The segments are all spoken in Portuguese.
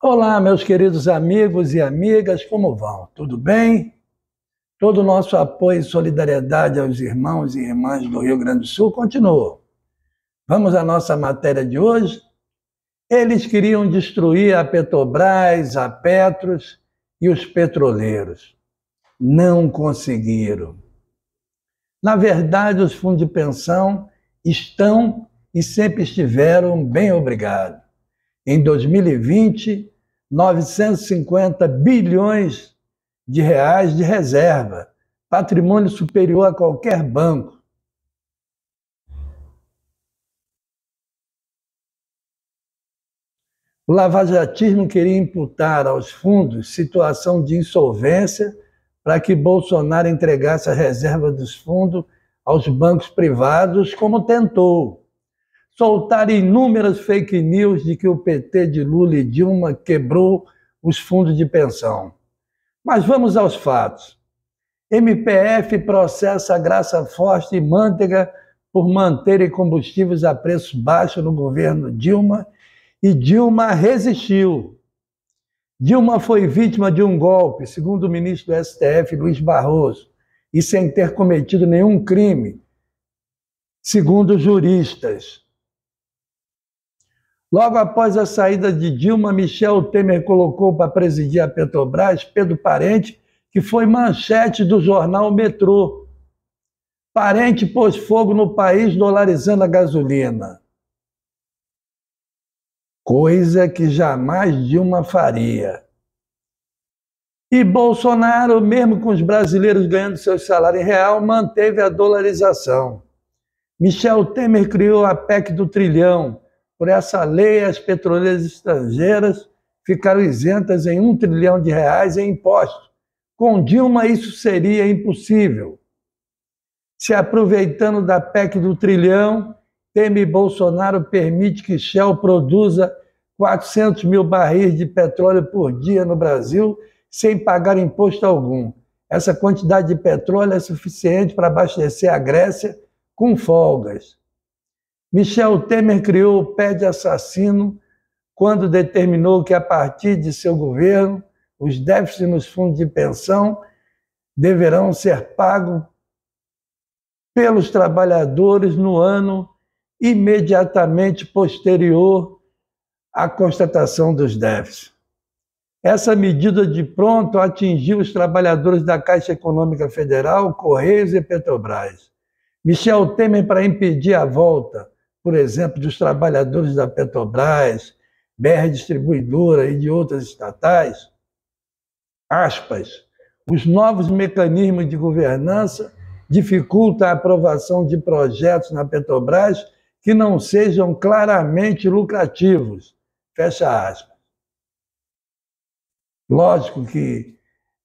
Olá, meus queridos amigos e amigas, como vão? Tudo bem? Todo o nosso apoio e solidariedade aos irmãos e irmãs do Rio Grande do Sul continua. Vamos à nossa matéria de hoje? Eles queriam destruir a Petrobras, a Petros e os petroleiros. Não conseguiram. Na verdade, os fundos de pensão estão e sempre estiveram bem obrigados. Em 2020, 950 bilhões de reais de reserva, patrimônio superior a qualquer banco. O lavajatismo queria imputar aos fundos situação de insolvência para que Bolsonaro entregasse a reserva dos fundos aos bancos privados, como tentou. Soltar inúmeras fake news de que o PT de Lula e Dilma quebrou os fundos de pensão. Mas vamos aos fatos. MPF processa a Graça Forte e Manteiga por manterem combustíveis a preço baixo no governo Dilma, e Dilma resistiu. Dilma foi vítima de um golpe, segundo o ministro do STF, Luiz Barroso, e sem ter cometido nenhum crime, segundo juristas. Logo após a saída de Dilma, Michel Temer colocou para presidir a Petrobras Pedro Parente, que foi manchete do jornal Metrô. Parente pôs fogo no país dolarizando a gasolina. Coisa que jamais Dilma faria. E Bolsonaro, mesmo com os brasileiros ganhando seu salário em real, manteve a dolarização. Michel Temer criou a PEC do trilhão. Por essa lei, as petroleiras estrangeiras ficaram isentas em R$1 trilhão em impostos. Com Dilma, isso seria impossível. Se aproveitando da PEC do trilhão, Temer e Bolsonaro permite que Shell produza 400 mil barris de petróleo por dia no Brasil, sem pagar imposto algum. Essa quantidade de petróleo é suficiente para abastecer a Grécia com folgas. Michel Temer criou o pé de assassino quando determinou que, a partir de seu governo, os déficits nos fundos de pensão deverão ser pagos pelos trabalhadores no ano imediatamente posterior à constatação dos déficits. Essa medida de pronto atingiu os trabalhadores da Caixa Econômica Federal, Correios e Petrobras. Michel Temer, para impedir a volta, por exemplo, dos trabalhadores da Petrobras, BR Distribuidora e de outras estatais, aspas, os novos mecanismos de governança dificultam a aprovação de projetos na Petrobras que não sejam claramente lucrativos, fecha aspas. Lógico que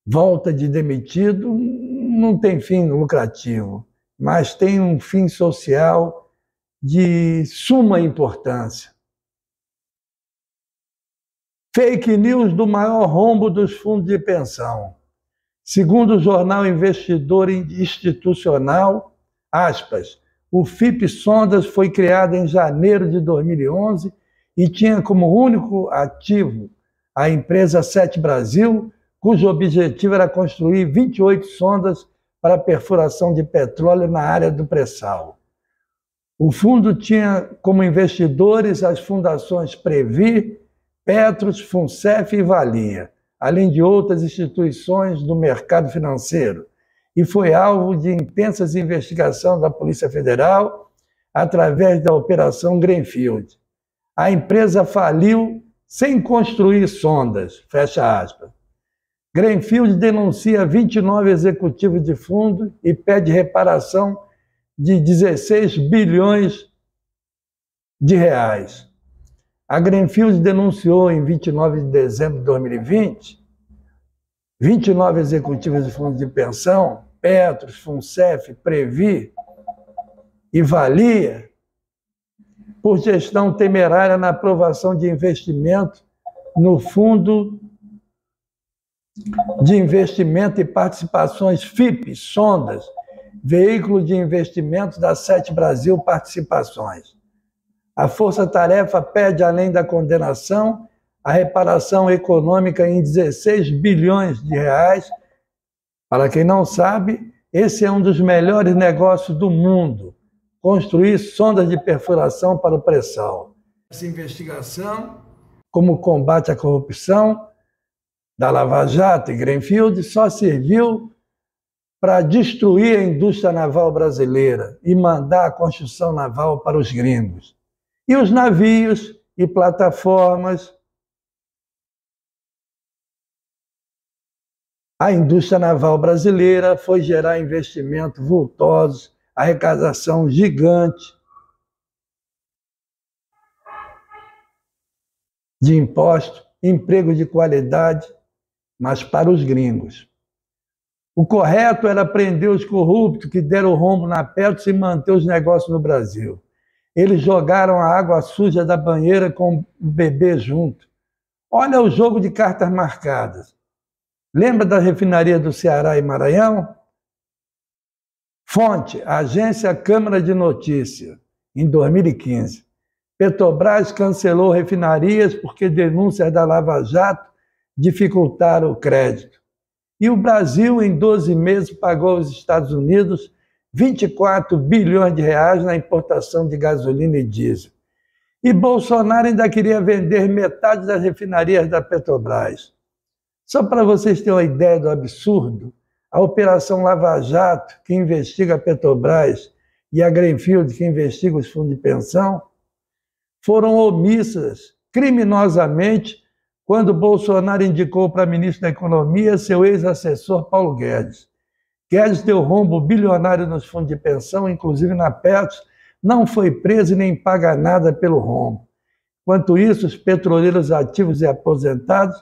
volta de demitido não tem fim lucrativo, mas tem um fim social de suma importância. Fake news do maior rombo dos fundos de pensão. Segundo o jornal Investidor Institucional, aspas, o FIP Sondas foi criado em janeiro de 2011 e tinha como único ativo a empresa Sete Brasil, cujo objetivo era construir 28 sondas para perfuração de petróleo na área do pré-sal. O fundo tinha como investidores as fundações Previ, Petros, Funcef e Valia, além de outras instituições do mercado financeiro, e foi alvo de intensas investigações da Polícia Federal através da Operação Greenfield. A empresa faliu sem construir sondas, fecha aspas. Greenfield denuncia 29 executivos de fundo e pede reparação de 16 bilhões de reais. A Greenfield denunciou em 29 de dezembro de 2020 29 executivos de fundos de pensão, Petros, Funcef, Previ e Valia, por gestão temerária na aprovação de investimento no Fundo de Investimento e Participações FIP, Sondas, veículo de investimento da Sete Brasil Participações. A Força Tarefa pede, além da condenação, a reparação econômica em 16 bilhões de reais. Para quem não sabe, esse é um dos melhores negócios do mundo, construir sondas de perfuração para o pré-sal. Essa investigação, como combate à corrupção da Lava Jato e Greenfield, só serviu para destruir a indústria naval brasileira e mandar a construção naval para os gringos. E os navios e plataformas. A indústria naval brasileira foi gerar investimentos vultosos, arrecadação gigante de impostos, emprego de qualidade, mas para os gringos. O correto era prender os corruptos que deram rombo na Petros e manter os negócios no Brasil. Eles jogaram a água suja da banheira com o bebê junto. Olha o jogo de cartas marcadas. Lembra da refinaria do Ceará e Maranhão? Fonte, Agência Câmara de Notícia, em 2015. Petrobras cancelou refinarias porque denúncias da Lava Jato dificultaram o crédito. E o Brasil, em 12 meses, pagou aos Estados Unidos 24 bilhões de reais na importação de gasolina e diesel. E Bolsonaro ainda queria vender metade das refinarias da Petrobras. Só para vocês terem uma ideia do absurdo, a Operação Lava Jato, que investiga a Petrobras, e a Greenfield, que investiga os fundos de pensão, foram omissas criminosamente quando Bolsonaro indicou para ministro da Economia seu ex-assessor Paulo Guedes. Guedes deu rombo bilionário nos fundos de pensão, inclusive na Petros, não foi preso e nem paga nada pelo rombo. Enquanto isso, os petroleiros ativos e aposentados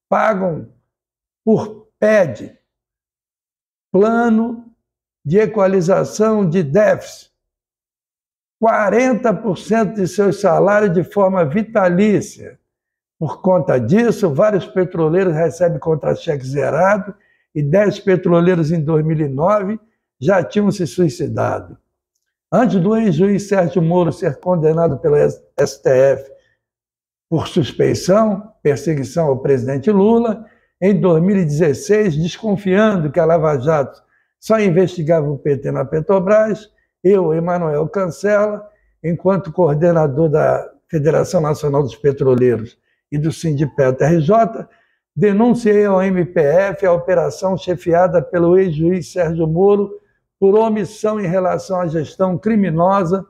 pagam por PED, Plano de Equalização de Déficit, 40% de seus salários de forma vitalícia. Por conta disso, vários petroleiros recebem contra-cheque zerado e 10 petroleiros em 2009 já tinham se suicidado. Antes do ex-juiz Sérgio Moro ser condenado pelo STF por suspeição, perseguição ao presidente Lula, em 2016, desconfiando que a Lava Jato só investigava o PT na Petrobras, eu, Emanuel Cancela, enquanto coordenador da Federação Nacional dos Petroleiros e do Sindipetro RJ, denunciei ao MPF a operação chefiada pelo ex-juiz Sérgio Moro por omissão em relação à gestão criminosa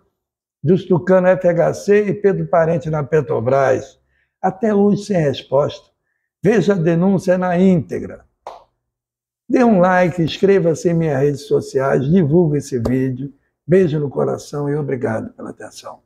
dos Tucano FHC e Pedro Parente na Petrobras. Até hoje sem resposta. Veja a denúncia na íntegra. Dê um like, inscreva-se em minhas redes sociais, divulgue esse vídeo. Beijo no coração e obrigado pela atenção.